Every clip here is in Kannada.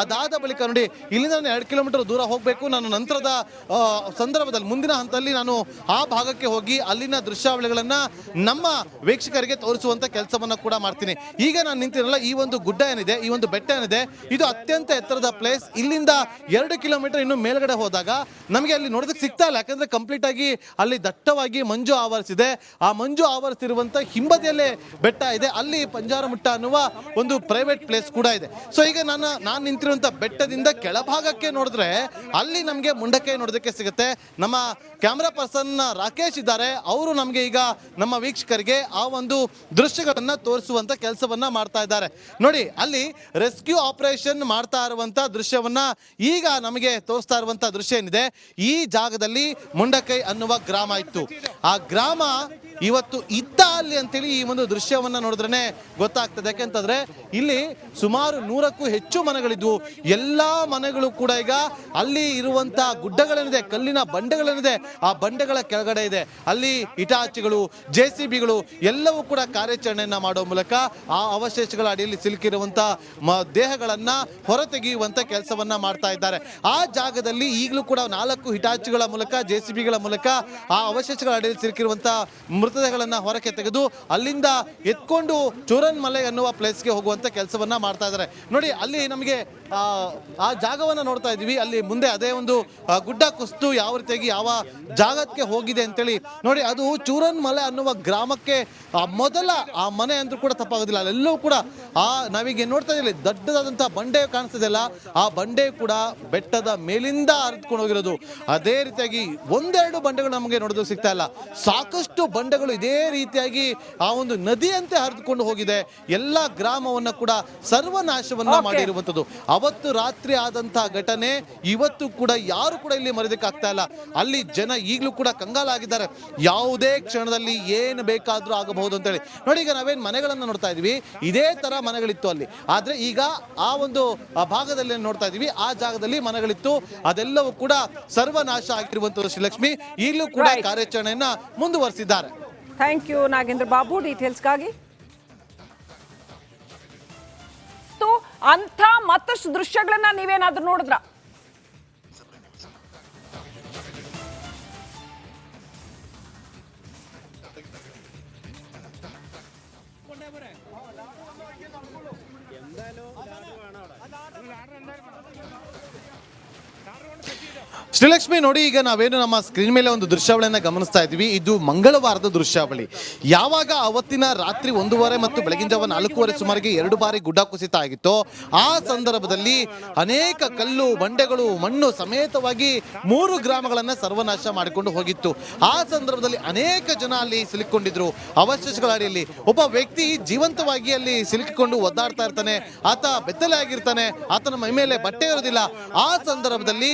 ಅದಾದ ಬಳಿಕ ನೋಡಿ ಇಲ್ಲಿಂದ ನಾನು 2 ಕಿಲೋಮೀಟರ್ ದೂರ ಹೋಗಬೇಕು. ನಾನು ನಂತರದ ಸಂದರ್ಭದಲ್ಲಿ ಮುಂದಿನ ಹಂತದಲ್ಲಿ ನಾನು ಆ ಭಾಗಕ್ಕೆ ಹೋಗಿ ಅಲ್ಲಿನ ದೃಶ್ಯಾವಳಿಗಳನ್ನು ನಮ್ಮ ವೀಕ್ಷಕರಿಗೆ ತೋರಿಸುವಂಥ ಕೆಲಸವನ್ನು ಕೂಡ ಮಾಡ್ತೀನಿ. ಈಗ ನಾನು ನಿಂತಿರಲ್ಲ, ಈ ಒಂದು ಗುಡ್ಡ ಏನಿದೆ, ಈ ಒಂದು ಬೆಟ್ಟ ಏನಿದೆ, ಇದು ಅತ್ಯಂತ ಎತ್ತರದ ಪ್ಲೇಸ್. ಇಲ್ಲಿಂದ 2 ಕಿಲೋಮೀಟರ್ ಇನ್ನು ಮೇಲ್ಗಡೆ ಹೋದಾಗ ನಮಗೆ ಅಲ್ಲಿ ನೋಡೋದಕ್ಕೆ ಸಿಗ್ತಾ ಇಲ್ಲ, ಯಾಕಂದರೆ ಕಂಪ್ಲೀಟ್ ಆಗಿ ಅಲ್ಲಿ ದಟ್ಟವಾಗಿ ಮಂಜು ಆವರಿಸಿದೆ. ಆ ಮಂಜು ಆವರಿಸಿರುವಂಥ ಹಿಂಬದಿಯಲ್ಲೇ ಬೆಟ್ಟ ಇದೆ, ಅಲ್ಲಿ ಪಂಜಾರಮುಟ್ಟ ಅನ್ನುವ ಒಂದು ಪ್ರೈವೇಟ್ ಪ್ಲೇಸ್ ಕೂಡ ಇದೆ. ಸೊ ಈಗ ನಾನು ನಿಂತಿರುವಂಥ ಬೆಟ್ಟದಿಂದ ಕೆಳಭಾಗಕ್ಕೆ ನೋಡಿದ್ರೆ ಅಲ್ಲಿ ನಮಗೆ ಮುಂಡಕ್ಕೆ ನೋಡೋದಕ್ಕೆ ಸಿಗುತ್ತೆ. ನಮ್ಮ ಕ್ಯಾಮ್ರಾ ಪರ್ಸನ್ ರಾಕೇಶ್ ಇದ್ದಾರೆ, ಅವರು ನಮಗೆ ಈಗ ನಮ್ಮ ವೀಕ್ಷಕರಿಗೆ ಆ ಒಂದು ದೃಶ್ಯಗಳನ್ನು ತೋರಿಸುವಂಥ ಕೆಲಸವನ್ನ ಮಾಡ್ತಾ ಇದ್ದಾರೆ. ನೋಡಿ, ಅಲ್ಲಿ ರೆಸ್ಕ್ಯೂ ಆಪರೇಷನ್ ಮಾಡ್ತಾ ಇರುವಂಥ ದೃಶ್ಯವನ್ನ ಈಗ ನಮಗೆ ತೋರಿಸ್ತಾ ಇರುವಂಥ ದೃಶ್ಯ ಏನಿದೆ, ಈ ಜಾಗದಲ್ಲಿ ಮುಂಡಕೈ ಅನ್ನುವ ಗ್ರಾಮ ಇತ್ತು. ಆ ಗ್ರಾಮ ಇವತ್ತು ಇದ್ದ ಅಲ್ಲಿ ಅಂತೇಳಿ ಈ ಒಂದು ದೃಶ್ಯವನ್ನ ನೋಡಿದ್ರೆ ಗೊತ್ತಾಗ್ತದೆ. ಯಾಕೆಂತಂದ್ರೆ ಇಲ್ಲಿ ಸುಮಾರು 100ಕ್ಕೂ ಹೆಚ್ಚು ಮನೆಗಳಿದ್ವು. ಎಲ್ಲಾ ಮನೆಗಳು ಕೂಡ ಈಗ ಅಲ್ಲಿ ಇರುವಂತ ಗುಡ್ಡಗಳೇನಿದೆ, ಕಲ್ಲಿನ ಬಂಡೆಗಳೇನಿದೆ, ಆ ಬಂಡೆಗಳ ಕೆಳಗಡೆ ಇದೆ. ಅಲ್ಲಿ ಇಟಾಚಿಗಳು, JCBಗಳು ಎಲ್ಲವೂ ಕೂಡ ಕಾರ್ಯಾಚರಣೆಯನ್ನ ಮಾಡೋ ಮೂಲಕ ಆ ಅವಶೇಷಗಳ ಅಡಿಯಲ್ಲಿ ಸಿಲುಕಿರುವಂತ ದೇಹಗಳನ್ನ ಹೊರತೆಗೆಯುವಂತ ಕೆಲಸವನ್ನ ಮಾಡ್ತಾ ಇದ್ದಾರೆ. ಆ ಜಾಗದಲ್ಲಿ ಈಗಲೂ ಕೂಡ 4 ಹಿಟಾಚಿಗಳ ಮೂಲಕ, JCBಗಳ ಮೂಲಕ ಆ ಅವಶೇಷಗಳ ಅಡಿಯಲ್ಲಿ ಸಿಲುಕಿರುವಂತ ಮೃತದೇಹಗಳನ್ನ ಹೊರಕ್ಕೆ ತೆಗೆದು ಅಲ್ಲಿಂದ ಎತ್ಕೊಂಡು ಚೂರನ್ ಮಲೆ ಅನ್ನುವ ಪ್ಲೇಸ್ಗೆ ಹೋಗುವಂತ ಕೆಲಸವನ್ನ ಮಾಡ್ತಾ ಇದ್ದಾರೆ. ನೋಡಿ, ಅಲ್ಲಿ ನಮಗೆ ಆ ಜಾಗವನ್ನ ನೋಡ್ತಾ ಇದೀವಿ. ಅಲ್ಲಿ ಮುಂದೆ ಅದೇ ಒಂದು ಗುಡ್ಡ ಕುಸಿದು ಯಾವ ರೀತಿಯಾಗಿ ಯಾವ ಜಾಗಕ್ಕೆ ಹೋಗಿದೆ ಅಂತೇಳಿ ನೋಡಿ. ಅದು ಚೂರನ್ ಮಲೆ ಅನ್ನುವ ಗ್ರಾಮಕ್ಕೆ ಮೊದಲ ಆ ಮನೆ ಅಂತೂ ಕೂಡ ತಪ್ಪಾಗೋದಿಲ್ಲ. ಅಲ್ಲೆಲ್ಲೂ ಕೂಡ ನಾವೀಗ ನೋಡ್ತಾ ಇದ್ದೀವಿ, ದೊಡ್ಡದಾದಂತಹ ಬಂಡೆ ಕಾಣಿಸ್ತಿದೆಯಲ್ಲ, ಆ ಬಂಡೆ ಕೂಡ ಬೆಟ್ಟದ ಮೇಲಿಂದ ಹರಿದುಕೊಂಡು ಹೋಗಿರೋದು. ಅದೇ ರೀತಿಯಾಗಿ 1-2 ಬಂಡೆಗಳು ನಮಗೆ ನೋಡೋದಕ್ಕೆ ಸಿಗ್ತಾ ಇಲ್ಲ, ಸಾಕಷ್ಟು ಬಂಡೆಗಳು ಇದೇ ರೀತಿಯಾಗಿ ಆ ಒಂದು ನದಿಯಂತೆ ಹರಿದುಕೊಂಡು ಹೋಗಿದೆ. ಎಲ್ಲ ಗ್ರಾಮವನ್ನ ಕೂಡ ಸರ್ವನಾಶವನ್ನ ಮಾಡಿರುವಂಥದ್ದು. ಅವತ್ತು ರಾತ್ರಿ ಆದಂತಹ ಘಟನೆ ಇವತ್ತು ಕೂಡ ಯಾರು ಕೂಡ ಇಲ್ಲಿ ಮರೆಯೋದಕ್ಕೆ ಆಗ್ತಾ ಇಲ್ಲ. ಅಲ್ಲಿ ಜನ ಈಗಲೂ ಕೂಡ ಕಂಗಾಲಾಗಿದ್ದಾರೆ, ಯಾವುದೇ ಕ್ಷಣದಲ್ಲಿ ಏನು ಬೇಕಾದ್ರೂ ಆಗಬಹುದು ಅಂತೇಳಿ. ನೋಡಿ, ಈಗ ನಾವೇನ್ ಮನೆಗಳನ್ನ ನೋಡ್ತಾ ಇದೀವಿ, ಇದೇ ತರ ಮನೆಗಳಿತ್ತು ಅಲ್ಲಿ. ಆದ್ರೆ ಈಗ ಆ ಒಂದು ಭಾಗದಲ್ಲಿ ನೋಡ್ತಾ ಇದೀವಿ, ಆ ಜಾಗದಲ್ಲಿ ಮನೆಗಳಿತ್ತು, ಅದೆಲ್ಲವೂ ಕೂಡ ಸರ್ವನಾಶ ಆಗಿರುವಂತದ್ದು. ಶ್ರೀಲಕ್ಷ್ಮಿ ಈಗಲೂ ಕೂಡ ಕಾರ್ಯಾಚರಣೆಯನ್ನ ಮುಂದುವರಿಸಿದ್ದಾರೆ. ಥ್ಯಾಂಕ್ ಯು ನಾಗೇಂದ್ರ ಬಾಬು ಡೀಟೇಲ್ಸ್ಗಾಗಿ. ಅಂತ ಮತ್ತಷ್ಟು ದೃಶ್ಯಗಳನ್ನ ನೀವೇನಾದ್ರೂ ನೋಡಿದ್ರ? ಶ್ರೀಲಕ್ಷ್ಮಿ ನೋಡಿ, ಈಗ ನಾವೇನು ನಮ್ಮ ಸ್ಕ್ರೀನ್ ಮೇಲೆ ಒಂದು ದೃಶ್ಯಾವಳಿಯನ್ನ ಗಮನಿಸ್ತಾ ಇದ್ವಿ, ಇದು ಮಂಗಳವಾರದ ದೃಶ್ಯಾವಳಿ. ಯಾವಾಗ ಅವತ್ತಿನ ರಾತ್ರಿ 1:30 ಮತ್ತು ಬೆಳಗಿನ ಜಾವ 4:30 ಸುಮಾರಿಗೆ 2 ಬಾರಿ ಗುಡ್ಡ ಕುಸಿತ ಆಗಿತ್ತು, ಆ ಸಂದರ್ಭದಲ್ಲಿ ಅನೇಕ ಕಲ್ಲು ಬಂಡೆಗಳು ಮಣ್ಣು ಸಮೇತವಾಗಿ 3 ಗ್ರಾಮಗಳನ್ನ ಸರ್ವನಾಶ ಮಾಡಿಕೊಂಡು ಹೋಗಿತ್ತು. ಆ ಸಂದರ್ಭದಲ್ಲಿ ಅನೇಕ ಜನ ಅಲ್ಲಿ ಸಿಲುಕೊಂಡಿದ್ರು ಅವಶೇಷಗಳ ಅಡಿಯಲ್ಲಿ. ಒಬ್ಬ ವ್ಯಕ್ತಿ ಜೀವಂತವಾಗಿ ಅಲ್ಲಿ ಸಿಲುಕಿಕೊಂಡು ಒದ್ದಾಡ್ತಾ ಇರ್ತಾನೆ, ಆತ ಬೆತ್ತಲೆ ಆಗಿರ್ತಾನೆ, ಆತನ ಮೈ ಮೇಲೆ ಬಟ್ಟೆ ಇರೋದಿಲ್ಲ. ಆ ಸಂದರ್ಭದಲ್ಲಿ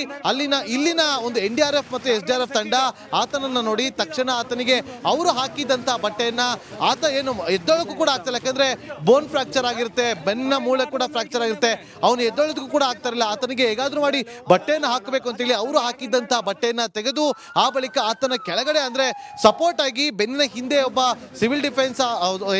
ಇಲ್ಲಿನ ಒಂದು NDRF ಮತ್ತು SDRF ತಂಡ ಆತನನ್ನ ನೋಡಿ ತಕ್ಷಣ ಆತನಿಗೆ ಅವರು ಹಾಕಿದಂತ ಬಟ್ಟೆಯನ್ನ, ಆತ ಏನು ಎದ್ದೊಳಕ್ಕೂ ಕೂಡ ಆಗ್ತಿಲ್ಲ, ಯಾಕಂದ್ರೆ ಬೋನ್ ಫ್ರಾಕ್ಚರ್ ಆಗಿರುತ್ತೆ, ಬೆನ್ನ ಮೂಳೆ ಕೂಡ ಫ್ರಾಕ್ಚರ್ ಆಗಿರುತ್ತೆ, ಅವನು ಎದ್ದೊಳಕ್ಕೂ ಕೂಡ ಆಗ್ತಾರಿಲ್ಲ. ಆತನಿಗೆ ಹೇಗಾದ್ರೂ ಮಾಡಿ ಬಟ್ಟೆಯನ್ನು ಹಾಕಬೇಕು ಅಂತೇಳಿ ಅವರು ಹಾಕಿದಂತ ಬಟ್ಟೆಯನ್ನ ತೆಗೆದು ಆ ಬಳಿಕ ಆತನ ಕೆಳಗಡೆ ಅಂದ್ರೆ ಸಪೋರ್ಟ್ ಆಗಿ ಬೆನ್ನಿನ ಹಿಂದೆ ಒಬ್ಬ ಸಿವಿಲ್ ಡಿಫೆನ್ಸ್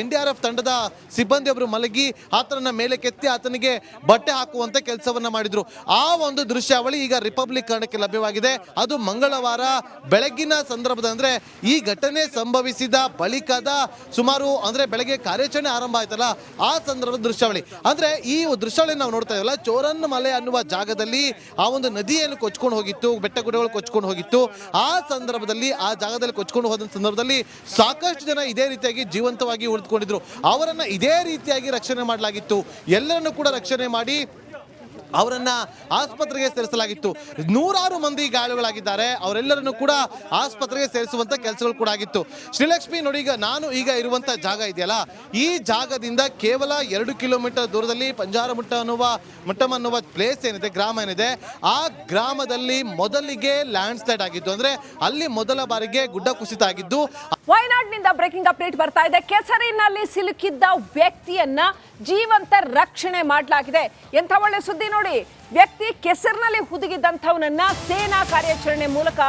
NDRF ತಂಡದ ಸಿಬ್ಬಂದಿ ಒಬ್ರು ಮಲಗಿ ಆತನನ್ನ ಮೇಲೆ ಕೆತ್ತಿ ಆತನಿಗೆ ಬಟ್ಟೆ ಹಾಕುವಂತ ಕೆಲಸವನ್ನ ಮಾಡಿದ್ರು. ಆ ಒಂದು ದೃಶ್ಯಾವಳಿ ಈಗ ರಿಪಬ್ಲಿಕ್ ಕನ್ನಡಕ್ಕೆ ಲಭ್ಯವಾಗಿದೆ. ಅದು ಮಂಗಳವಾರ ಬೆಳಗಿನ ಸಂದರ್ಭದ ಅಂದ್ರೆ ಈ ಘಟನೆ ಸಂಭವಿಸಿದ ಬಳಿಕದ ಸುಮಾರು ಅಂದ್ರೆ ಬೆಳಗ್ಗೆ ಕಾರ್ಯಾಚರಣೆ ಆರಂಭ ಆಯ್ತಲ್ಲ, ಆ ಸಂದರ್ಭದ ದೃಶ್ಯಾವಳಿ. ಅಂದ್ರೆ ಈ ದೃಶ್ಯಾವಳಿ ನಾವು ನೋಡ್ತಾ ಇದ್ದೀವಲ್ಲ, ಚೋರನ್ ಮಲೆ ಅನ್ನುವ ಜಾಗದಲ್ಲಿ ಆ ಒಂದು ನದಿಯನ್ನು ಕೊಚ್ಕೊಂಡು ಹೋಗಿತ್ತು, ಬೆಟ್ಟ ಗುಡ್ಡಗಳು ಕೊಚ್ಕೊಂಡು ಹೋಗಿತ್ತು. ಆ ಸಂದರ್ಭದಲ್ಲಿ ಆ ಜಾಗದಲ್ಲಿ ಕೊಚ್ಕೊಂಡು ಹೋದ ಸಂದರ್ಭದಲ್ಲಿ ಸಾಕಷ್ಟು ಜನ ಇದೇ ರೀತಿಯಾಗಿ ಜೀವಂತವಾಗಿ ಉಳಿದುಕೊಂಡಿದ್ರು. ಅವರನ್ನ ಇದೇ ರೀತಿಯಾಗಿ ರಕ್ಷಣೆ ಮಾಡಲಾಗಿತ್ತು. ಎಲ್ಲರನ್ನು ಕೂಡ ರಕ್ಷಣೆ ಮಾಡಿ ಅವರನ್ನ ಆಸ್ಪತ್ರೆಗೆ ಸೇರಿಸಲಾಗಿತ್ತು. 100 ಮಂದಿ ಗಾಯಾಳುಗಳಾಗಿದ್ದಾರೆ, ಅವರೆಲ್ಲರನ್ನು ಕೂಡ ಆಸ್ಪತ್ರೆಗೆ ಸೇರಿಸುವಂತ ಕೆಲಸಗಳು ಕೂಡ ಆಗಿತ್ತು. ಶ್ರೀಲಕ್ಷ್ಮಿ ನೋಡಿ, ನಾನು ಈಗ ಇರುವಂತ ಜಾಗ ಇದೆಯಲ್ಲ, ಈ ಜಾಗದಿಂದ ಕೇವಲ 2 ಕಿಲೋಮೀಟರ್ ದೂರದಲ್ಲಿ ಪಂಜಾರಮುಟ್ಟ ಅನ್ನುವ ಪ್ಲೇಸ್ ಏನಿದೆ, ಗ್ರಾಮ ಏನಿದೆ, ಆ ಗ್ರಾಮದಲ್ಲಿ ಮೊದಲಿಗೆ ಲ್ಯಾಂಡ್ ಸ್ಲೈಡ್ ಆಗಿದ್ದು, ಅಂದ್ರೆ ಅಲ್ಲಿ ಮೊದಲ ಬಾರಿಗೆ ಗುಡ್ಡ ಕುಸಿತ ಆಗಿದ್ದು. ವಯನಾಡ್ನಿಂದ ಬ್ರೇಕಿಂಗ್ ಅಪ್ಡೇಟ್ ಬರ್ತಾ ಇದೆ. ಕೆಸರಿನಲ್ಲಿ ಸಿಲುಕಿದ್ದ ವ್ಯಕ್ತಿಯನ್ನ ಜೀವಂತ ರಕ್ಷಣೆ ಮಾಡಲಾಗಿದೆ. ಎಂಥ ಒಳ್ಳೆ ಸುದ್ದಿ ನೋಡಿ. ವ್ಯಕ್ತಿ ಕೆಸರಿನಲ್ಲಿ ಹುದುಗಿದಂಥವನನ್ನ ಸೇನಾ ಕಾರ್ಯಾಚರಣೆ ಮೂಲಕ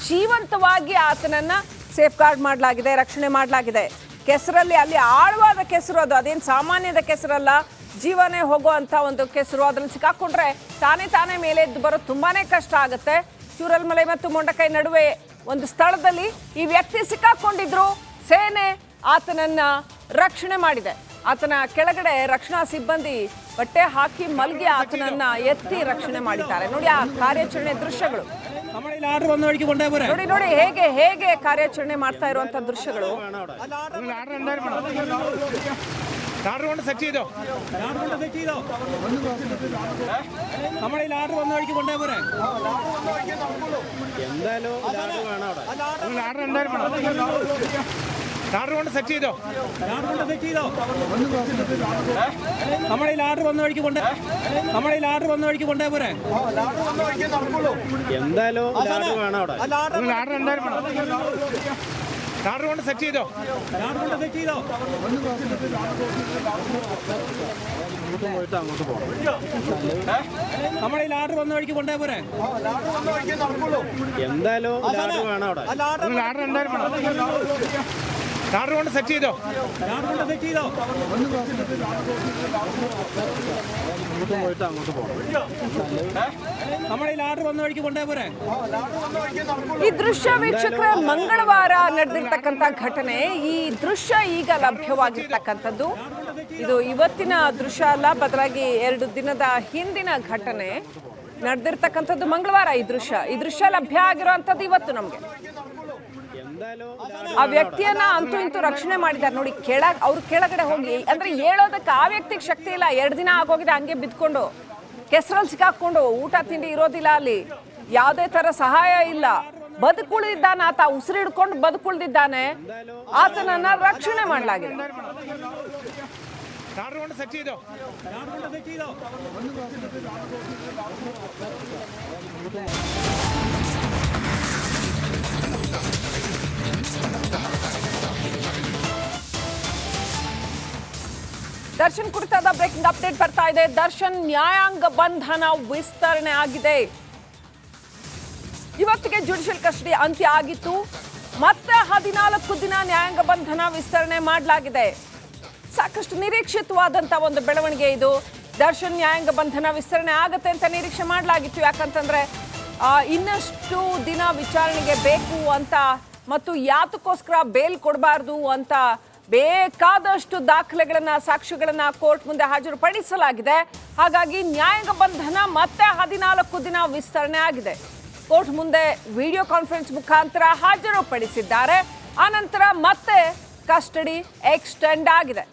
ಜೀವಂತವಾಗಿ ಆತನನ್ನ ಸೇಫ್ ಗಾರ್ಡ್ ಮಾಡಲಾಗಿದೆ, ರಕ್ಷಣೆ ಮಾಡಲಾಗಿದೆ. ಕೆಸರಲ್ಲಿ ಅಲ್ಲಿ ಆಳವಾದ ಕೆಸರು, ಅದೇನು ಸಾಮಾನ್ಯದ ಕೆಸರಲ್ಲ, ಜೀವನೇ ಹೋಗೋ ಅಂತ ಒಂದು ಕೆಸರು ಅದ್ರಲ್ಲಿ ಸಿಕ್ಕಾಕೊಂಡ್ರೆ ತಾನೇ ಮೇಲೆ ಎದ್ದು ಬರೋದು ತುಂಬಾನೇ ಕಷ್ಟ ಆಗುತ್ತೆ. ಚೂರಲ್ಮಲೆ ಮತ್ತು ಮೊಂಡಕೈ ನಡುವೆ ಒಂದು ಸ್ಥಳದಲ್ಲಿ ಈ ವ್ಯಕ್ತಿ ಸಿಕ್ಕಾಕೊಂಡಿದ್ರು. ಸೇನೆ ಆತನನ್ನ ರಕ್ಷಣೆ ಮಾಡಿದೆ. ಆತನ ಕೆಳಗಡೆ ರಕ್ಷಣಾ ಸಿಬ್ಬಂದಿ ಬಟ್ಟೆ ಹಾಕಿ ಮಲ್ಗಿ ಆತನನ್ನ ಎತ್ತಿ ರಕ್ಷಣೆ ಮಾಡಿದ್ದಾರೆ. ನೋಡಿ ಆ ಕಾರ್ಯಾಚರಣೆ ದೃಶ್ಯಗಳು ನೋಡಿ ಹೇಗೆ ಕಾರ್ಯಾಚರಣೆ ಮಾಡ್ತಾ ಇರುವಂತ ದೃಶ್ಯಗಳು. സെറ്റ് ചെയ്തോ നമ്മളെ ആർഡർ വന്ന വഴിക്ക് കൊണ്ടേ പോരെ എന്തായാലും ആർഡർ എന്തായാലും കൊണ്ട് സെറ്റ് ചെയ്തോ നമ്മളെ ആർഡർ വന്ന വഴിക്ക് കൊണ്ടേ പോരെ എന്തായാലും ആർഡർ എന്തായാലും കൊണ്ട് സെറ്റ് ചെയ്തോ നമ്മളെ ಆರ್ಡರ್ വന്ന വഴിക്ക് കൊണ്ടേ പോരെ. ಈ ದೃಶ್ಯ ವೀಕ್ಷಕರ ಮಂಗಳವಾರ ನಡೆದಿರ್ತಕ್ಕಂಥ ಘಟನೆ. ಈ ದೃಶ್ಯ ಈಗ ಲಭ್ಯವಾಗಿರ್ತಕ್ಕಂಥದ್ದು. ಇದು ಇವತ್ತಿನ ದೃಶ್ಯ ಅಲ್ಲ, ಬದಲಾಗಿ 2 ದಿನದ ಹಿಂದಿನ ಘಟನೆ ನಡೆದಿರ್ತಕ್ಕಂಥದ್ದು ಮಂಗಳವಾರ. ಈ ದೃಶ್ಯ ಲಭ್ಯ ಆಗಿರುವಂಥದ್ದು ಇವತ್ತು ನಮ್ಗೆ. ಆ ವ್ಯಕ್ತಿಯನ್ನ ಅಂತೂ ಇಂತೂ ರಕ್ಷಣೆ ಮಾಡಿದ್ದಾರೆ ನೋಡಿ. ಅವ್ರು ಕೆಳಗಡೆ ಹೋಗಿ ಅಂದ್ರೆ ಹೇಳೋದಕ್ಕೆ ಆ ವ್ಯಕ್ತಿಗೆ ಶಕ್ತಿ ಇಲ್ಲ. 2 ದಿನ ಆಗೋಗಿದೆ ಹಂಗೆ ಬಿದ್ಕೊಂಡು ಕೆಸರಲ್ಲಿ ಸಿಕ್ಕಾಕೊಂಡು, ಊಟ ತಿಂಡಿ ಇರೋದಿಲ್ಲ ಅಲ್ಲಿ, ಯಾವುದೇ ತರ ಸಹಾಯ ಇಲ್ಲ. ಬದುಕುಳಿದಿದ್ದಾನೆ ಆತ, ಉಸಿರಿಡ್ಕೊಂಡು ಬದುಕುಳಿದಿದ್ದಾನೆ. ಆತನನ್ನ ರಕ್ಷಣೆ ಮಾಡಲಾಗಿದೆ. ದರ್ಶನ್ ಕುರಿತಾದ ಬ್ರೇಕಿಂಗ್ ಅಪ್ಡೇಟ್ ಬರ್ತಾ ಇದೆ. ದರ್ಶನ್ ನ್ಯಾಯಾಂಗ ಬಂಧನ ವಿಸ್ತರಣೆ ಆಗಿದೆ. ಇವತ್ತಿಗೆ ಜುಡಿಷಿಯಲ್ ಕಸ್ಟಡಿ ಅಂತ್ಯ ಆಗಿತ್ತು. ಮತ್ತೆ 14 ದಿನ ನ್ಯಾಯಾಂಗ ಬಂಧನ ವಿಸ್ತರಣೆ ಮಾಡಲಾಗಿದೆ. ಸಾಕಷ್ಟು ನಿರೀಕ್ಷಿತವಾದಂತ ಒಂದು ಬೆಳವಣಿಗೆ ಇದು. ದರ್ಶನ್ ನ್ಯಾಯಾಂಗ ಬಂಧನ ವಿಸ್ತರಣೆ ಆಗುತ್ತೆ ಅಂತ ನಿರೀಕ್ಷೆ ಮಾಡಲಾಗಿತ್ತು. ಯಾಕಂತಂದ್ರೆ ಇನ್ನಷ್ಟು ದಿನ ವಿಚಾರಣೆಗೆ ಬೇಕು ಅಂತ ಮತ್ತು ಯಾತಕ್ಕೋಸ್ಕರ ಬೇಲ್ ಕೊಡಬಾರ್ದು ಅಂತ ಬೇಕಾದಷ್ಟು ದಾಖಲೆಗಳನ್ನ, ಸಾಕ್ಷ್ಯಗಳನ್ನ ಕೋರ್ಟ್ ಮುಂದೆ ಹಾಜರುಪಡಿಸಲಾಗಿದೆ. ಹಾಗಾಗಿ ನ್ಯಾಯಾಂಗ ಬಂಧನ ಮತ್ತೆ 14 ದಿನ ವಿಸ್ತರಣೆ ಆಗಿದೆ. ಕೋರ್ಟ್ ಮುಂದೆ ವಿಡಿಯೋ ಕಾನ್ಫರೆನ್ಸ್ ಮುಖಾಂತರ ಹಾಜರುಪಡಿಸಿದ್ದಾರೆ. ಆನಂತರ ಮತ್ತೆ ಕಸ್ಟಡಿ ಎಕ್ಸ್ಟೆಂಡ್ ಆಗಿದೆ.